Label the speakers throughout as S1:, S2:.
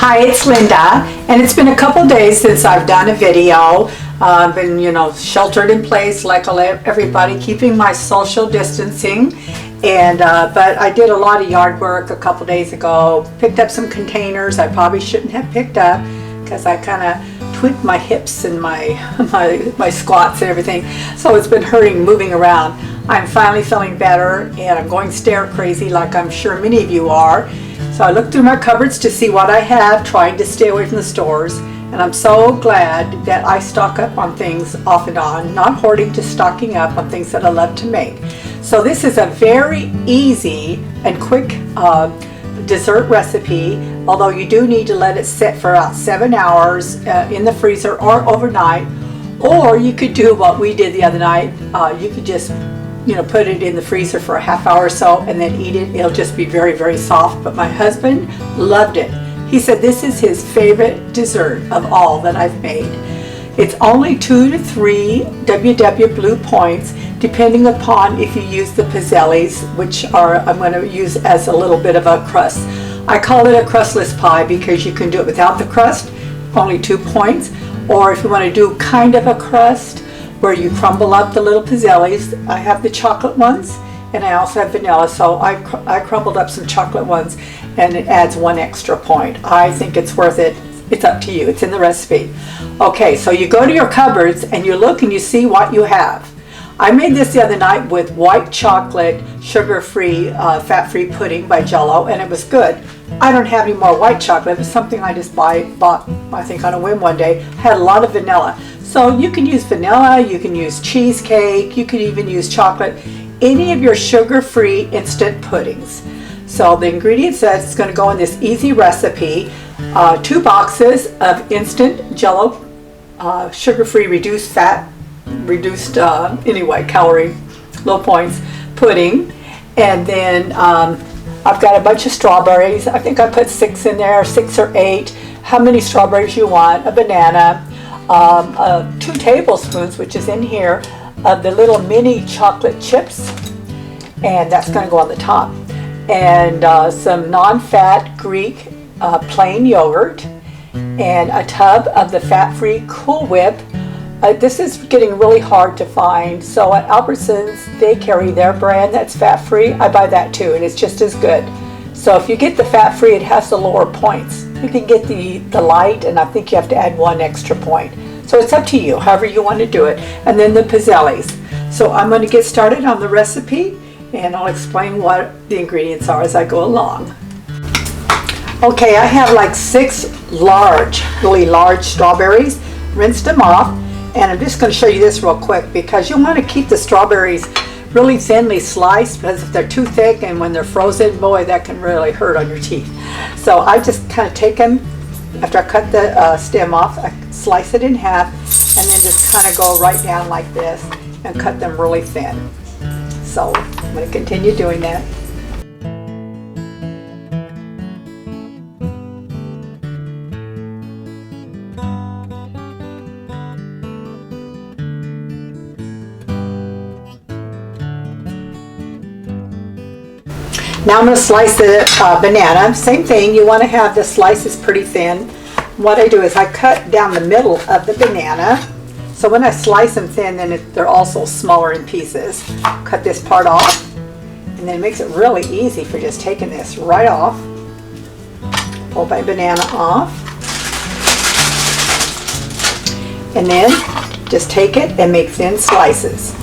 S1: Hi, it's Linda, and it's been a couple days since I've done a video. I've been, sheltered in place like everybody, keeping my social distancing. But I did a lot of yard work a couple days ago. Picked up some containers I probably shouldn't have picked up because I kind of tweaked my hips and my squats and everything. So it's been hurting moving around. I'm finally feeling better, and I'm going stare crazy like I'm sure many of you are. So I looked through my cupboards to see what I have, trying to stay away from the stores. And I'm so glad that I stock up on things off and on, not hoarding, just stocking up on things that I love to make. So this is a very easy and quick dessert recipe, although you do need to let it sit for about 7 hours in the freezer or overnight. Or you could do what we did the other night. You could just put it in the freezer for a half hour or so and then eat it. It'll just be very, very soft. But my husband loved it. He said this is his favorite dessert of all that I've made. It's only 2 to 3 WW Blue points, depending upon if you use the Pizzelles, which I'm going to use as a little bit of a crust. I call it a crustless pie because you can do it without the crust, only 2 points. Or if you want to do kind of a crust, where you crumble up the little Pizzelles. I have the chocolate ones, and I also have vanilla, so I crumbled up some chocolate ones, and it adds 1 extra point. I think it's worth it. It's up to you. It's in the recipe. Okay, so you go to your cupboards and you look and you see what you have. I made this the other night with white chocolate, sugar-free, fat-free pudding by Jell-o, and it was good. I don't have any more white chocolate. It was something I just bought, I think, on a whim one day. Had a lot of vanilla. So you can use vanilla, you can use cheesecake, you can even use chocolate, any of your sugar-free instant puddings. So the ingredients that's going to go in this easy recipe, 2 boxes of instant Jell-o, sugar-free, reduced fat, calorie, low points pudding. And then I've got a bunch of strawberries. I think I put 6 in there, 6 or 8. How many strawberries you want, a banana, 2 tablespoons, which is in here, of the little mini chocolate chips, and that's going to go on the top, and some non-fat Greek plain yogurt, and a tub of the fat-free Cool Whip. This is getting really hard to find, so at Albertsons they carry their brand that's fat-free. I buy that too, and it's just as good. So if you get the fat-free, it has the lower points. You can get the light, and I think you have to add 1 extra point. So it's up to you, however you want to do it. And then the Pizzelles. So I'm going to get started on the recipe, and I'll explain what the ingredients are as I go along. Okay, I have like 6 really large strawberries. Rinsed them off, and I'm just going to show you this real quick because you want to keep the strawberries really thinly sliced, because if they're too thick and when they're frozen, boy, that can really hurt on your teeth. So I just kind of take them, after I cut the stem off, I slice it in half, and then just kind of go right down like this and cut them really thin. So I'm going to continue doing that. Now I'm going to slice the banana. Same thing, you want to have the slices pretty thin. What I do is I cut down the middle of the banana. So when I slice them thin, then they're also smaller in pieces. Cut this part off, and then it makes it really easy for just taking this right off. Pull my banana off. And then just take it and make thin slices.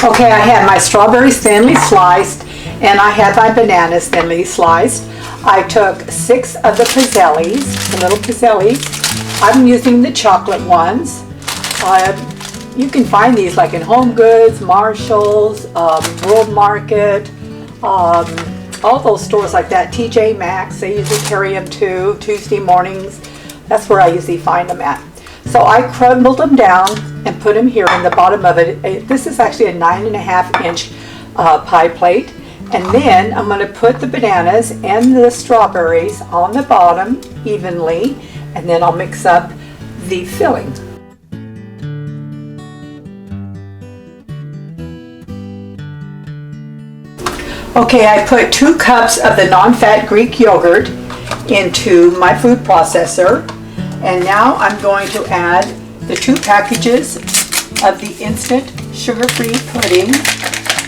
S1: Okay, I had my strawberries thinly sliced, and I had my bananas thinly sliced. I took 6 of the Pizzelles, the little Pizzelles. I'm using the chocolate ones. You can find these like in Home Goods, Marshall's, World Market, all those stores like that. TJ Maxx, they usually carry them too, Tuesday mornings. That's where I usually find them at. So I crumbled them down and put them here in the bottom of it. This is actually a 9.5-inch pie plate. And then I'm going to put the bananas and the strawberries on the bottom evenly, and then I'll mix up the filling. Okay, I put 2 cups of the non-fat Greek yogurt into my food processor, and now I'm going to add the 2 packages of the instant sugar-free pudding.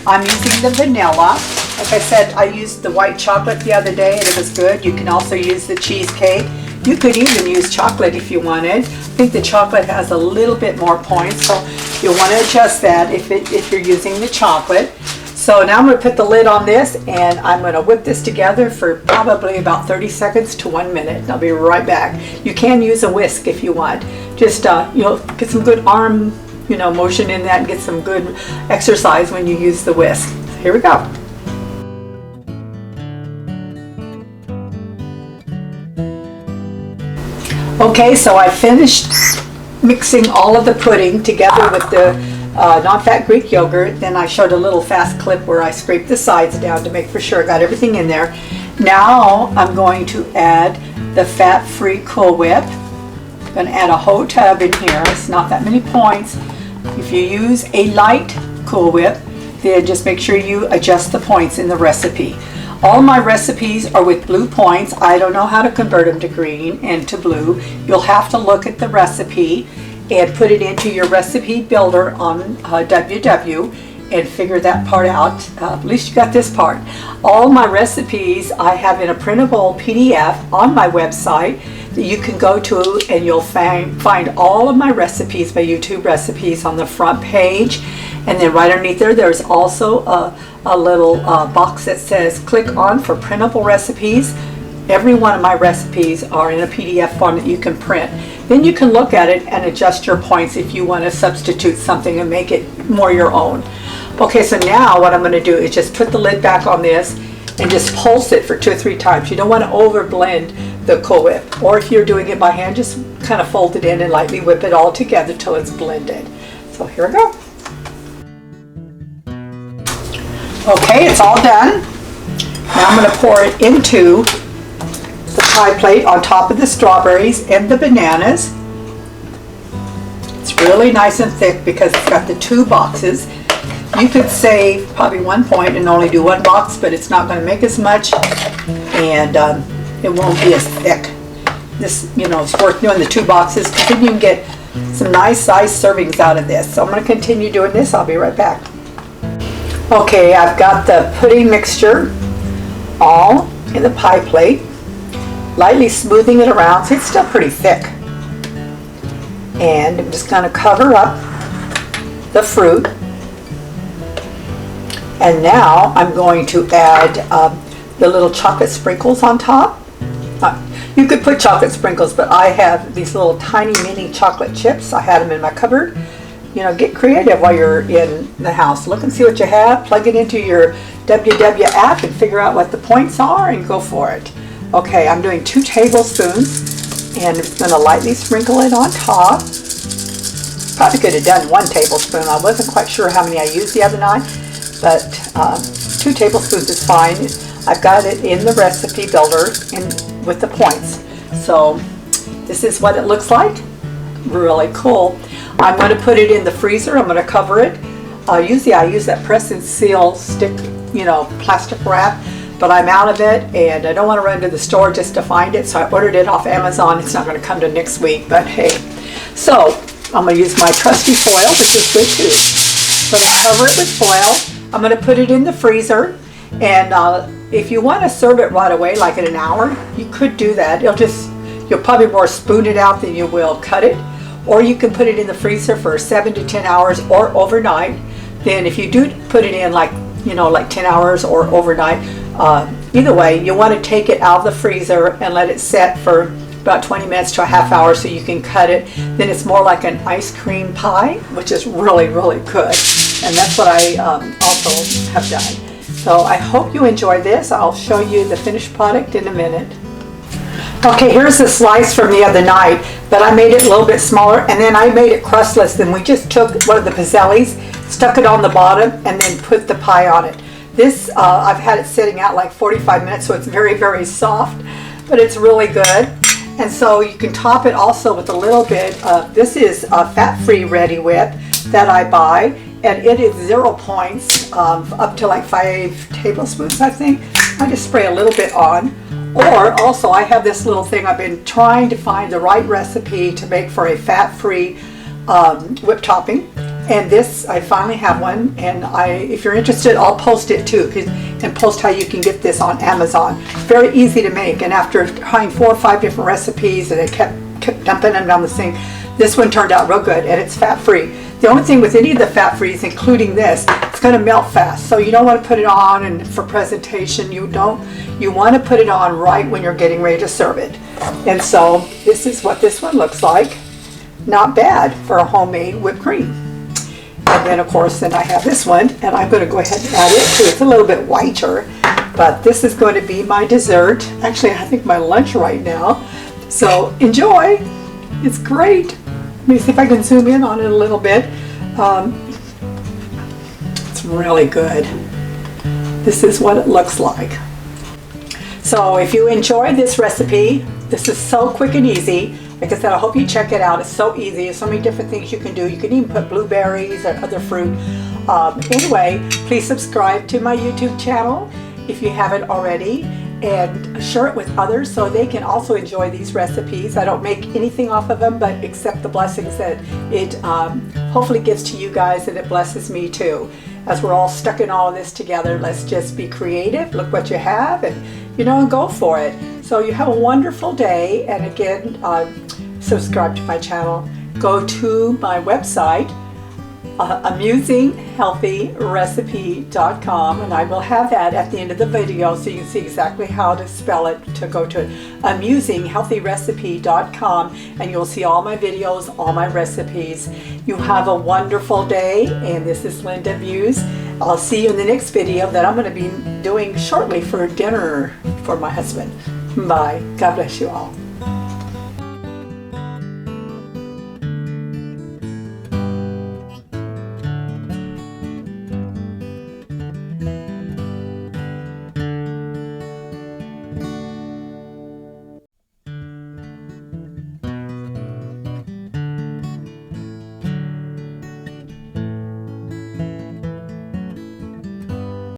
S1: I'm using the vanilla. Like I said, I used the white chocolate the other day and it was good. You can also use the cheesecake. You could even use chocolate if you wanted. I think the chocolate has a little bit more points, so you'll want to adjust that if you're using the chocolate. So now I'm going to put the lid on this and I'm going to whip this together for probably about 30 seconds to 1 minute. I'll be right back. You can use a whisk if you want. Just you'll get some good arm motion in that and get some good exercise when you use the whisk. Here we go. Okay, so I finished mixing all of the pudding together with the non-fat Greek yogurt. Then I showed a little fast clip where I scraped the sides down to make for sure I got everything in there. Now I'm going to add the fat-free Cool Whip. I'm going to add a whole tub in here. It's not that many points. If you use a light Cool Whip, then just make sure you adjust the points in the recipe. All my recipes are with blue points. I don't know how to convert them to green and to blue. You'll have to look at the recipe and put it into your recipe builder on WW and figure that part out. At least you got this part. All my recipes I have in a printable PDF on my website that you can go to, and you'll find all of my recipes, my YouTube recipes, on the front page. And then right underneath there's also a little box that says click on for printable recipes. Every one of my recipes are in a PDF form that you can print. Then you can look at it and adjust your points if you want to substitute something and make it more your own. Okay, so now what I'm going to do is just put the lid back on this and just pulse it for 2 or 3 times. You don't want to over blend the Cool Whip. Or if you're doing it by hand, just kind of fold it in and lightly whip it all together till it's blended. So here we go. Okay, it's all done. Now I'm going to pour it into the pie plate on top of the strawberries and the bananas. It's really nice and thick because it's got the 2 boxes. You could save probably 1 point and only do 1 box, but it's not going to make as much, and it won't be as thick. This, it's worth doing the 2 boxes because then you can get some nice sized servings out of this. So I'm going to continue doing this. I'll be right back. Okay, I've got the pudding mixture all in the pie plate, lightly smoothing it around so it's still pretty thick. And I'm just going to cover up the fruit. And now I'm going to add the little chocolate sprinkles on top. You could put chocolate sprinkles, but I have these little tiny mini chocolate chips. I had them in my cupboard. Get creative while you're in the house. Look and see what you have. Plug it into your WW app and figure out what the points are and go for it. Okay, I'm doing 2 tablespoons and I'm going to lightly sprinkle it on top. Probably could have done 1 tablespoon. I wasn't quite sure how many I used the other night, but 2 tablespoons is fine. I've got it in the recipe builder with the points. So this is what it looks like. Really cool. I'm going to put it in the freezer. I'm going to cover it. Usually I use that press and seal stick, plastic wrap, but I'm out of it and I don't want to run to the store just to find it, so I ordered it off Amazon. It's not going to come to next week, but hey. So I'm going to use my trusty foil, which is good too. So I'm going to cover it with foil. I'm going to put it in the freezer, and if you want to serve it right away, like in an hour, you could do that. You'll probably more spoon it out than you will cut it. Or you can put it in the freezer for 7 to 10 hours or overnight. Then if you do put it in like 10 hours or overnight, either way, you want to take it out of the freezer and let it set for about 20 minutes to a half hour so you can cut it. Then it's more like an ice cream pie, which is really, really good. And that's what I also have done. So I hope you enjoy this. I'll show you the finished product in a minute. Okay, here's the slice from the other night, but I made it a little bit smaller, and then I made it crustless. Then we just took one of the Pizzelles, stuck it on the bottom, and then put the pie on it. This, I've had it sitting out like 45 minutes, so it's very, very soft, but it's really good. And so you can top it also with a little bit of, this is a fat-free Ready Whip that I buy, and it is 0 points, up to like 5 tablespoons, I think. I just spray a little bit on. Or also I have this little thing, I've been trying to find the right recipe to make for a fat-free whipped topping. And this, I finally have one, and if you're interested, I'll post it too, and post how you can get this on Amazon. Very easy to make, and after trying 4 or 5 different recipes, and I kept dumping them down the sink, this one turned out real good, and it's fat-free. The only thing with any of the fat-frees, including this, it's going to melt fast, so you don't want to put it on and for presentation. You want to put it on right when you're getting ready to serve it. And so this is what this one looks like. Not bad for a homemade whipped cream. And then of course, then I have this one, and I'm going to go ahead and add it too. It's a little bit whiter, but this is going to be my dessert. Actually, I think my lunch right now. So enjoy. It's great. Let me see if I can zoom in on it a little bit. It's really good. This is what it looks like. So if you enjoy this recipe, this is so quick and easy. Like I said, I hope you check it out. It's so easy. There's so many different things you can do. You can even put blueberries or other fruit. Anyway, please subscribe to my YouTube channel if you haven't already, and share it with others so they can also enjoy these recipes. I don't make anything off of them, but accept the blessings that it hopefully gives to you guys, and it blesses me too. As we're all stuck in all of this together, let's just be creative, look what you have, and and go for it. So you have a wonderful day, and again, subscribe to my channel. Go to my website, AmusingHealthyRecipe.com, and I will have that at the end of the video so you can see exactly how to spell it, to go to it. AmusingHealthyRecipe.com, and you'll see all my videos, all my recipes. You have a wonderful day, and this is Linda Muse. I'll see you in the next video that I'm going to be doing shortly for dinner for my husband. Bye. God bless you all.